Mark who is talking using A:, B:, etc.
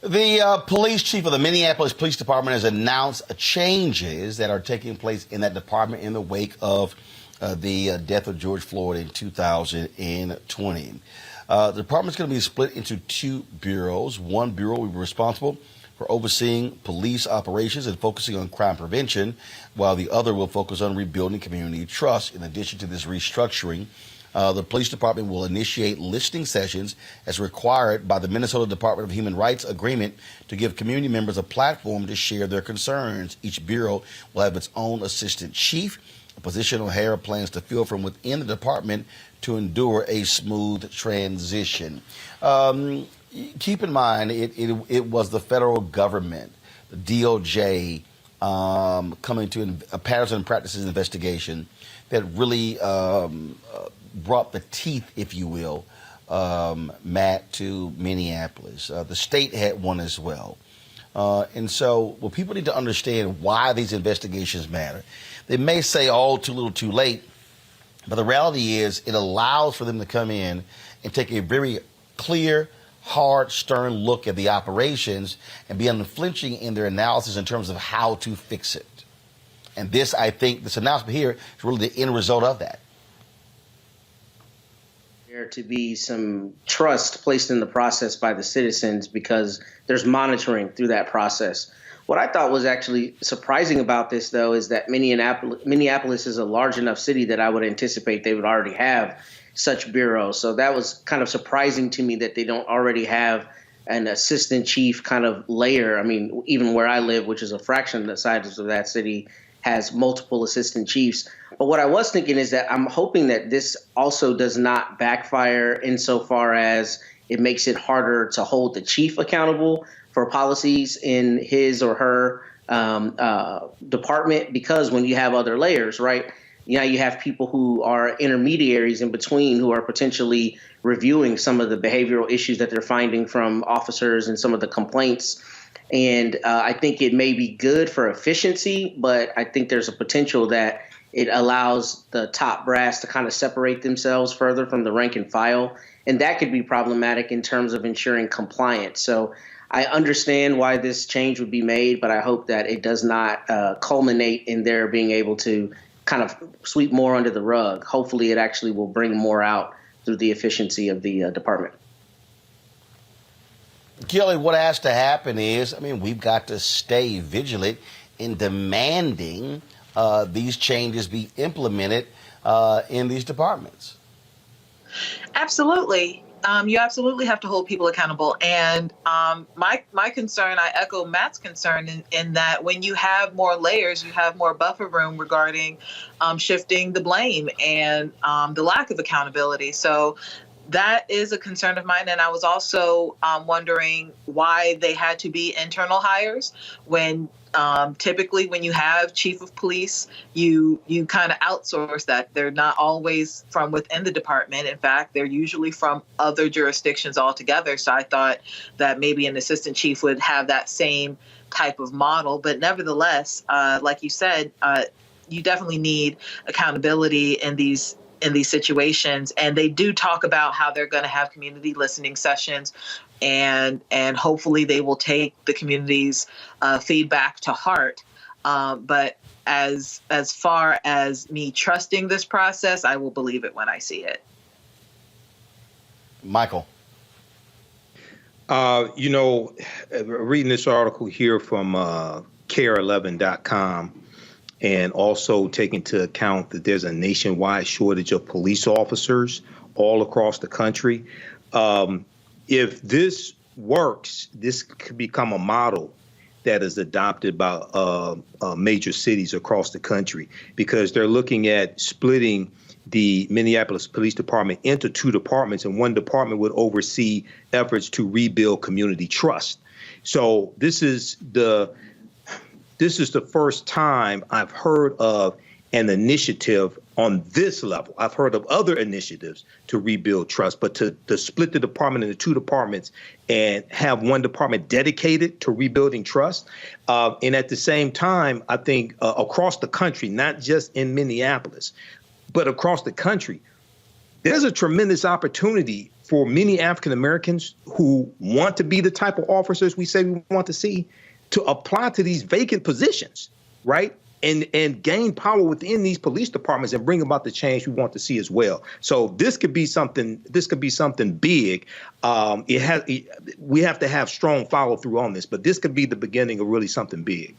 A: The police chief of the Minneapolis Police Department has announced changes that are taking place in that department in the wake of the death of George Floyd in 2020. The department's going to be split into two bureaus. One bureau will be responsible for overseeing police operations and focusing on crime prevention, while the other will focus on rebuilding community trust. In addition to this restructuring, the police department will initiate listening sessions as required by the Minnesota Department of Human Rights agreement to give community members a platform to share their concerns. Each bureau will have its own assistant chief, a position O'Hara plans to fill from within the department to endure a smooth transition. Keep in mind, it was the federal government, the DOJ, coming to a patterns and practices investigation that really brought the teeth, if you will, Matt, to Minneapolis. The state had one as well. And so people need to understand why these investigations matter. They may say all too little too late, but the reality is it allows for them to come in and take a very clear, hard, stern look at the operations and be unflinching in their analysis in terms of how to fix it. And this, I think, this announcement here is really the end result of that.
B: There to be some trust placed in the process by the citizens because there's monitoring through that process. What I thought was actually surprising about this, though, is that Minneapolis is a large enough city that I would anticipate they would already have such bureaus. So that was kind of surprising to me that they don't already have an assistant chief kind of layer. I mean, even where I live, which is a fraction of the size of that city, has multiple assistant chiefs. But what I was thinking is that I'm hoping that this also does not backfire insofar as it makes it harder to hold the chief accountable for policies in his or her department, because when you have other layers, right, you have people who are intermediaries in between who are potentially reviewing some of the behavioral issues that they're finding from officers and some of the complaints. And I think it may be good for efficiency, but I think there's a potential that it allows the top brass to kind of separate themselves further from the rank and file. And that could be problematic in terms of ensuring compliance. So I understand why this change would be made, but I hope that it does not culminate in their being able to kind of sweep more under the rug. Hopefully it actually will bring more out through the efficiency of the department.
A: Kelly, what has to happen is, we've got to stay vigilant in demanding these changes be implemented in these departments.
C: Absolutely. You absolutely have to hold people accountable. And my concern, I echo Matt's concern in that when you have more layers, you have more buffer room regarding shifting the blame and the lack of accountability. So that is a concern of mine. And I was also wondering why they had to be internal hires when typically when you have chief of police, you kind of outsource that. They're not always from within the department. In fact, they're usually from other jurisdictions altogether. So I thought that maybe an assistant chief would have that same type of model. But nevertheless, like you said, you definitely need accountability in these situations. And they do talk about how they're going to have community listening sessions, and hopefully they will take the community's feedback to heart. But as far as me trusting this process, I will believe it when I see it.
A: Michael.
D: Reading this article here from care11.com, and also take into account that there's a nationwide shortage of police officers all across the country. If this works, this could become a model that is adopted by major cities across the country, because they're looking at splitting the Minneapolis Police Department into two departments, and one department would oversee efforts to rebuild community trust. So this is the first time I've heard of an initiative on this level. I've heard of other initiatives to rebuild trust, but to split the department into two departments and have one department dedicated to rebuilding trust. And at the same time, I think across the country, not just in Minneapolis, but across the country, there's a tremendous opportunity for many African Americans who want to be the type of officers we say we want to see to apply to these vacant positions, right? And gain power within these police departments and bring about the change we want to see as well. So this could be something. This could be something big. We have to have strong follow through on this, but this could be the beginning of really something big.